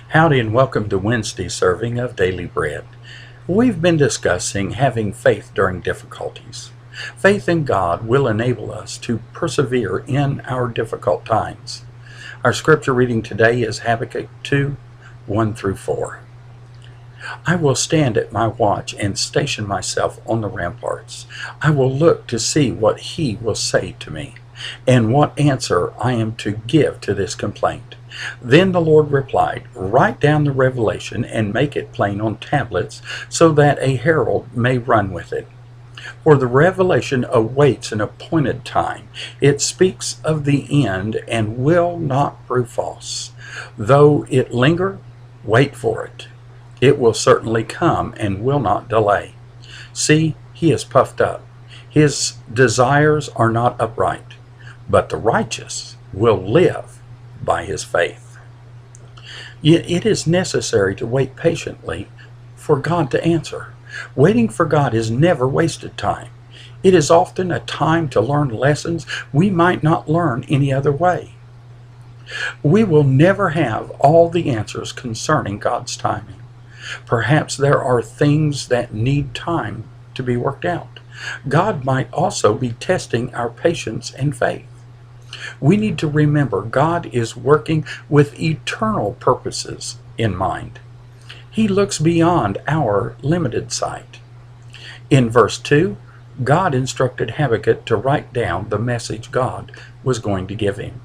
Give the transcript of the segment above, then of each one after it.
Howdy and welcome to Wednesday's serving of Daily Bread. We've been discussing having faith during difficulties. Faith in God will enable us to persevere in our difficult times. Our scripture reading today is Habakkuk 2, 1 through 4. I will stand at my watch and station myself on the ramparts. I will look to see what he will say to me, and what answer I am to give to this complaint. Then the Lord replied, write down the revelation and make it plain on tablets, so that a herald may run with it. For the revelation awaits an appointed time. It speaks of the end and will not prove false. Though it linger, wait for it. It will certainly come and will not delay. See, he is puffed up. His desires are not upright, but the righteous will live by his faith. Yet it is necessary to wait patiently for God to answer. Waiting for God is never wasted time. It is often a time to learn lessons we might not learn any other way. We will never have all the answers concerning God's timing. Perhaps there are things that need time to be worked out. God might also be testing our patience and faith. We need to remember God is working with eternal purposes in mind. He looks beyond our limited sight. In verse 2, God instructed Habakkuk to write down the message God was going to give him.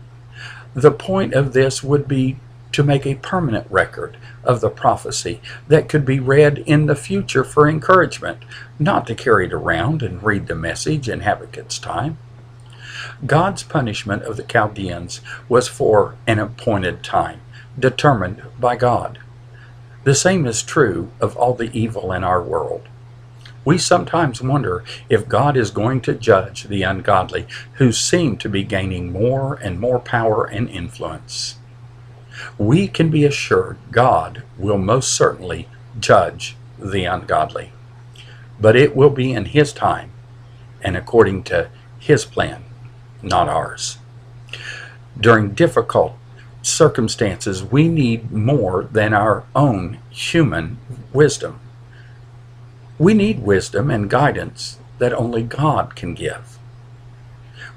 The point of this would be to make a permanent record of the prophecy that could be read in the future for encouragement, not to carry it around and read the message in Habakkuk's time. God's punishment of the Chaldeans was for an appointed time, determined by God. The same is true of all the evil in our world. We sometimes wonder if God is going to judge the ungodly who seem to be gaining more and more power and influence. We can be assured God will most certainly judge the ungodly, but it will be in his time and according to his plan, not ours. During difficult circumstances, we need more than our own human wisdom. We need wisdom and guidance that only God can give.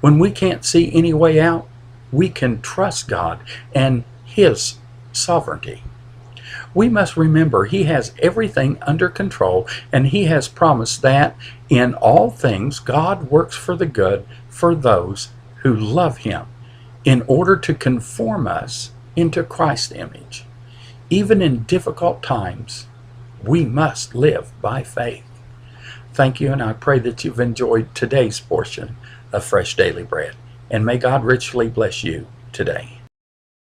When we can't see any way out, we can trust God and his sovereignty. We must remember he has everything under control, and he has promised that in all things God works for the good for those who love him, in order to conform us into Christ's image. Even in difficult times, we must live by faith. Thank you, and I pray that you've enjoyed today's portion of Fresh Daily Bread, and may God richly bless you today.